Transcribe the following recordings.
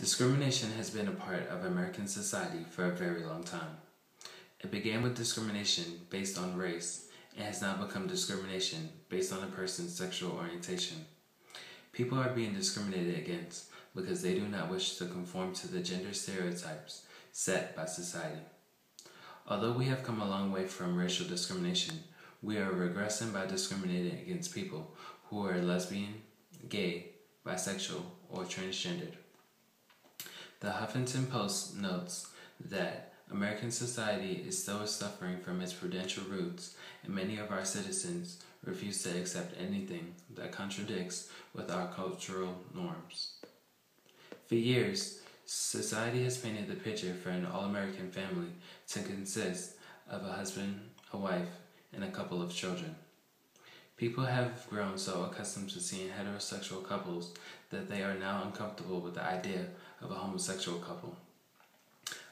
Discrimination has been a part of American society for a very long time. It began with discrimination based on race and has now become discrimination based on a person's sexual orientation. People are being discriminated against because they do not wish to conform to the gender stereotypes set by society. Although we have come a long way from racial discrimination, we are regressing by discriminating against people who are lesbian, gay, bisexual, or transgendered. The Huffington Post notes that American society is still suffering from its prudential roots, and many of our citizens refuse to accept anything that contradicts with our cultural norms. For years, society has painted the picture for an all-American family to consist of a husband, a wife, and a couple of children. People have grown so accustomed to seeing heterosexual couples that they are now uncomfortable with the idea of a homosexual couple.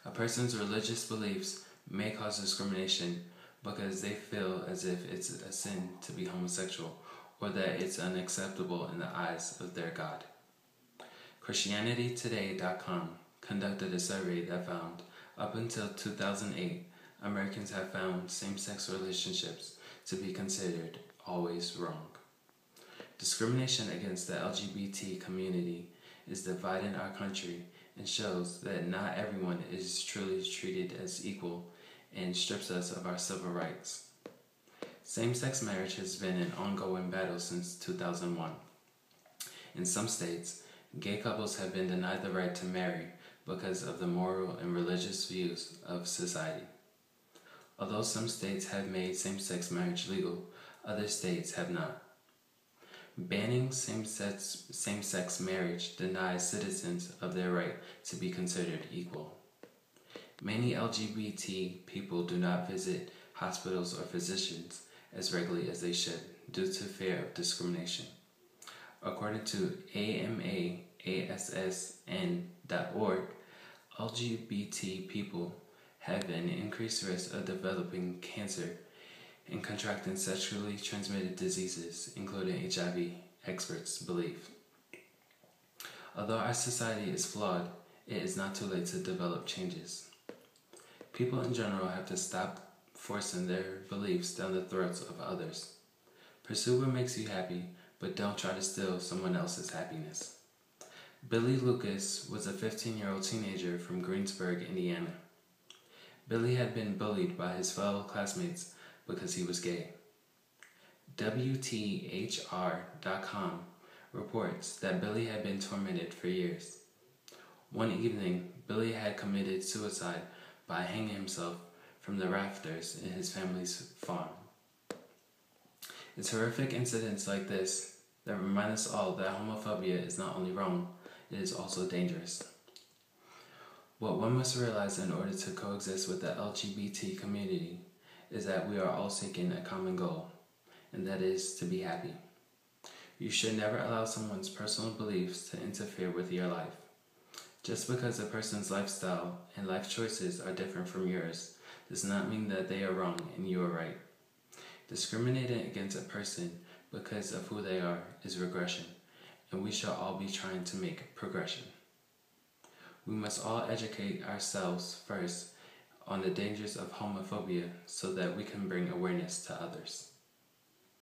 A person's religious beliefs may cause discrimination because they feel as if it's a sin to be homosexual or that it's unacceptable in the eyes of their God. ChristianityToday.com conducted a survey that found, up until 2008, Americans have found same-sex relationships to be considered always wrong. Discrimination against the LGBT community is dividing our country and shows that not everyone is truly treated as equal and strips us of our civil rights. Same-sex marriage has been an ongoing battle since 2001. In some states, gay couples have been denied the right to marry because of the moral and religious views of society. Although some states have made same-sex marriage legal, other states have not. Banning same-sex marriage denies citizens of their right to be considered equal. Many LGBT people do not visit hospitals or physicians as regularly as they should due to fear of discrimination. According to AMASSN.org, LGBT people have an increased risk of developing cancer and contracting sexually transmitted diseases, including HIV, experts believe. Although our society is flawed, it is not too late to develop changes. People in general have to stop forcing their beliefs down the throats of others. Pursue what makes you happy, but don't try to steal someone else's happiness. Billy Lucas was a 15-year-old teenager from Greensburg, Indiana. Billy had been bullied by his fellow classmates because he was gay. WTHR.com reports that Billy had been tormented for years. One evening, Billy had committed suicide by hanging himself from the rafters in his family's farm. It's horrific incidents like this that remind us all that homophobia is not only wrong, it is also dangerous. What one must realize in order to coexist with the LGBT community is that we are all seeking a common goal, and that is to be happy. You should never allow someone's personal beliefs to interfere with your life. Just because a person's lifestyle and life choices are different from yours does not mean that they are wrong and you are right. Discriminating against a person because of who they are is regression, and we shall all be trying to make progression. We must all educate ourselves first on the dangers of homophobia so that we can bring awareness to others.